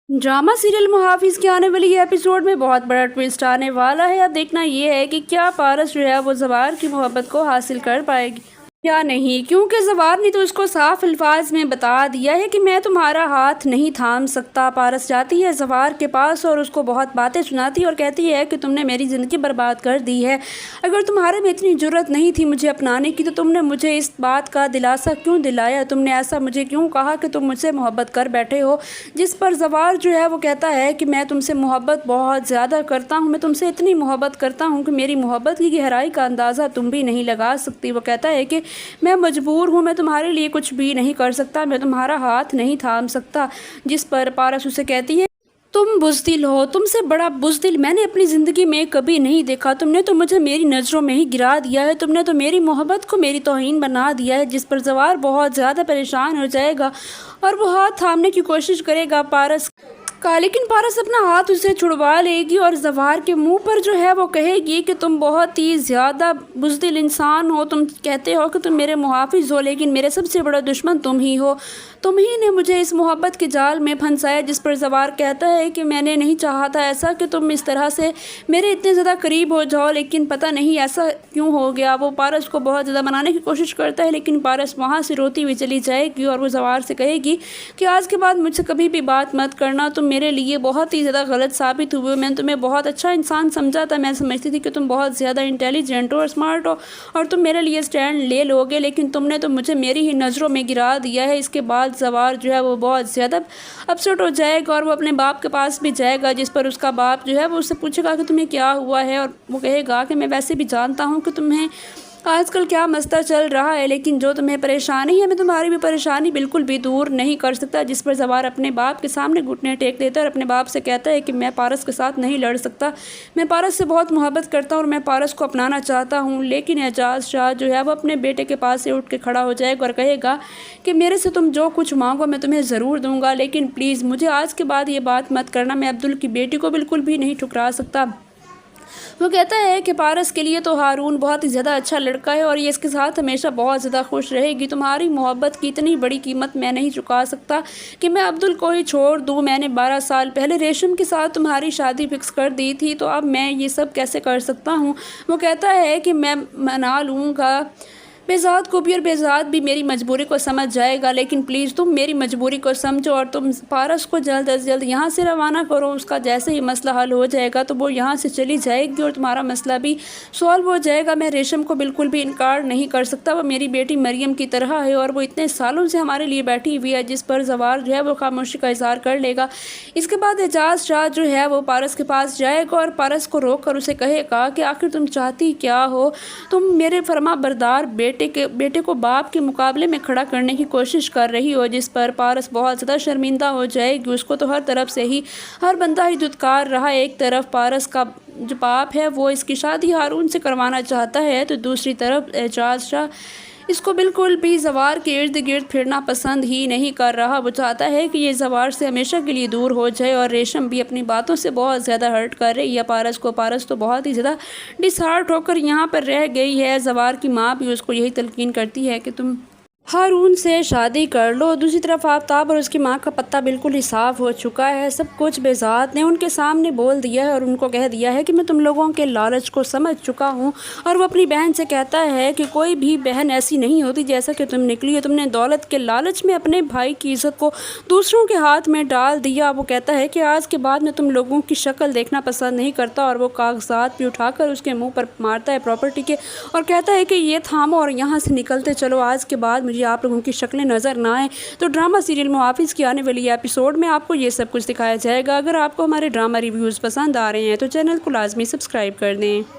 Drama serial मुहाफिज के आने वाली ये एपिसोड में बहुत बड़ा ट्विस्ट आने वाला है। अब देखना ये है कि क्या पारस जो है वो ज़वार की मोहब्बत को हासिल कर पाएगी या नहीं, क्योंकि ज़वार ने तो उसको साफ अल्फाज में बता दिया है कि मैं तुम्हारा हाथ नहीं थाम सकता। पारस जाती है ज़वार के पास और उसको बहुत बातें सुनाती है और कहती है कि तुमने मेरी ज़िंदगी बर्बाद कर दी है। अगर तुम्हारे में इतनी जुर्रत नहीं थी मुझे अपनाने की तो तुमने मुझे इस बात का दिलासा क्यों दिलाया, तुमने ऐसा मुझे क्यों कहा कि तुम मुझसे मोहब्बत कर बैठे हो। जिस पर ज़वार जो है वो कहता है कि मैं तुमसे मोहब्बत बहुत ज़्यादा करता हूँ, मैं तुमसे इतनी मोहब्बत करता हूँ कि मेरी मोहब्बत की गहराई का अंदाज़ा तुम भी नहीं लगा सकती। वो कहता है कि मैं मजबूर हूँ, मैं तुम्हारे लिए कुछ भी नहीं कर सकता, मैं तुम्हारा हाथ नहीं थाम सकता। जिस पर पारस उसे कहती है तुम बुज़दिल हो, तुमसे बड़ा बुज़दिल मैंने अपनी ज़िंदगी में कभी नहीं देखा। तुमने तो मुझे मेरी नज़रों में ही गिरा दिया है, तुमने तो मेरी मोहब्बत को मेरी तौहीन बना दिया है। जिस पर ज़वार बहुत ज़्यादा परेशान हो जाएगा और वो हाथ थामने की कोशिश करेगा पारस का, लेकिन पारस अपना हाथ उसे छुड़वा लेगी और ज़वार के मुंह पर जो है वो कहेगी कि तुम बहुत ही ज़्यादा बुज़दिल इंसान हो। तुम कहते हो कि तुम मेरे मुहाफिज हो, लेकिन मेरे सबसे बड़ा दुश्मन तुम ही हो, तुम ही ने मुझे इस मोहब्बत के जाल में फंसाया। जिस पर ज़वार कहता है कि मैंने नहीं चाहा था ऐसा कि तुम इस तरह से मेरे इतने ज़्यादा करीब हो जाओ, लेकिन पता नहीं ऐसा क्यों हो गया। वो पारस को बहुत ज़्यादा मनाने की कोशिश करता है, लेकिन पारस वहाँ से रोती हुई चली जाएगी और वो ज़वार से कहेगी कि आज के बाद मुझसे कभी भी बात मत करना, तुम मेरे लिए बहुत ही ज़्यादा गलत साबित हुए। मैंने तुम्हें बहुत अच्छा इंसान समझा था, मैं समझती थी कि तुम बहुत ज़्यादा इंटेलिजेंट हो और स्मार्ट हो और तुम मेरे लिए स्टैंड ले लोगे, लेकिन तुमने तो मुझे मेरी ही नज़रों में गिरा दिया है। इसके बाद ज़वार जो है वो बहुत ज़्यादा अपसेट हो जाएगा और वो अपने बाप के पास भी जाएगा। जिस पर उसका बाप जो है वो उससे पूछेगा कि तुम्हें क्या हुआ है, और वो कहेगा कि मैं वैसे भी जानता हूँ कि तुम्हें आजकल क्या मसला चल रहा है, लेकिन जो तुम्हें परेशानी है मैं तुम्हारी भी परेशानी बिल्कुल भी दूर नहीं कर सकता। जिस पर ज़वार अपने बाप के सामने घुटने टेक देता है और अपने बाप से कहता है कि मैं पारस के साथ नहीं लड़ सकता, मैं पारस से बहुत मोहब्बत करता हूँ और मैं पारस को अपनाना चाहता हूँ। लेकिन एजाज शाह जो है वो अपने बेटे के पास से उठ के खड़ा हो जाएगा और कहेगा कि मेरे से तुम जो कुछ मांगो मैं तुम्हें ज़रूर दूँगा, लेकिन प्लीज़ मुझे आज के बाद ये बात मत करना, मैं अब्दुल की बेटी को बिल्कुल भी नहीं ठुकरा सकता। वो कहता है कि पारस के लिए तो हारून बहुत ही ज़्यादा अच्छा लड़का है और ये इसके साथ हमेशा बहुत ज़्यादा खुश रहेगी। तुम्हारी मोहब्बत की इतनी बड़ी कीमत मैं नहीं चुका सकता कि मैं अब्दुल को ही छोड़ दूँ। मैंने 12 साल पहले रेशम के साथ तुम्हारी शादी फिक्स कर दी थी, तो अब मैं ये सब कैसे कर सकता हूँ। वो कहता है कि मैं मना लूँगा बेज़ाद को भी और बेज़ाद भी मेरी मजबूरी को समझ जाएगा, लेकिन प्लीज़ तुम मेरी मजबूरी को समझो और तुम पारस को जल्द अज जल्द यहाँ से रवाना करो। उसका जैसे ही मसला हल हो जाएगा तो वो यहाँ से चली जाएगी और तुम्हारा मसला भी सॉल्व हो जाएगा। मैं रेशम को बिल्कुल भी इनकार नहीं कर सकता, वो मेरी बेटी मरियम की तरह है और वो इतने सालों से हमारे लिए बैठी हुई है। जिस पर ज़वार जो है वो खामोशी का इज़हार कर लेगा। इसके बाद एजाज शाह जो है वो पारस के पास जाएगा और पारस को रोक कर उसे कहेगा कि आखिर तुम चाहती क्या हो, तुम मेरे फरमा बरदार बेटे को बाप के मुकाबले में खड़ा करने की कोशिश कर रही हो। जिस पर पारस बहुत ज़्यादा शर्मिंदा हो जाएगी, उसको तो हर तरफ से ही हर बंदा ही दुत्कार रहा। एक तरफ पारस का जो बाप है वो इसकी शादी हारून से करवाना चाहता है, तो दूसरी तरफ एजाज शाह इसको बिल्कुल भी ज़वार के इर्द गिर्द फिरना पसंद ही नहीं कर रहा। वो चाहता है कि ये ज़वार से हमेशा के लिए दूर हो जाए और रेशम भी अपनी बातों से बहुत ज़्यादा हर्ट कर रही है पारस को। पारस तो बहुत ही ज़्यादा डिसहार्ट होकर यहाँ पर रह गई है। ज़वार की माँ भी उसको यही तलकीन करती है कि तुम हारून से शादी कर लो। दूसरी तरफ आफ्ताब और उसकी माँ का पत्ता बिल्कुल ही साफ़ हो चुका है। सब कुछ बेज़ात ने उनके सामने बोल दिया है और उनको कह दिया है कि मैं तुम लोगों के लालच को समझ चुका हूँ। और वो अपनी बहन से कहता है कि कोई भी बहन ऐसी नहीं होती जैसा कि तुम निकली हो, तुमने दौलत के लालच में अपने भाई की इज़्ज़त को दूसरों के हाथ में डाल दिया। वो कहता है कि आज के बाद मैं तुम लोगों की शक्ल देखना पसंद नहीं करता और वो कागजात भी उठाकर उसके मुँह पर मारता है प्रॉपर्टी के और कहता है कि ये थामो और यहाँ से निकलते चलो, आज के बाद मुझे आप लोगों की शक्लें नज़र ना आए। तो ड्रामा सीरियल मुहाफिज की आने वाली एपिसोड में आपको ये सब कुछ दिखाया जाएगा। अगर आपको हमारे ड्रामा रिव्यूज़ पसंद आ रहे हैं तो चैनल को लाजमी सब्सक्राइब कर दें।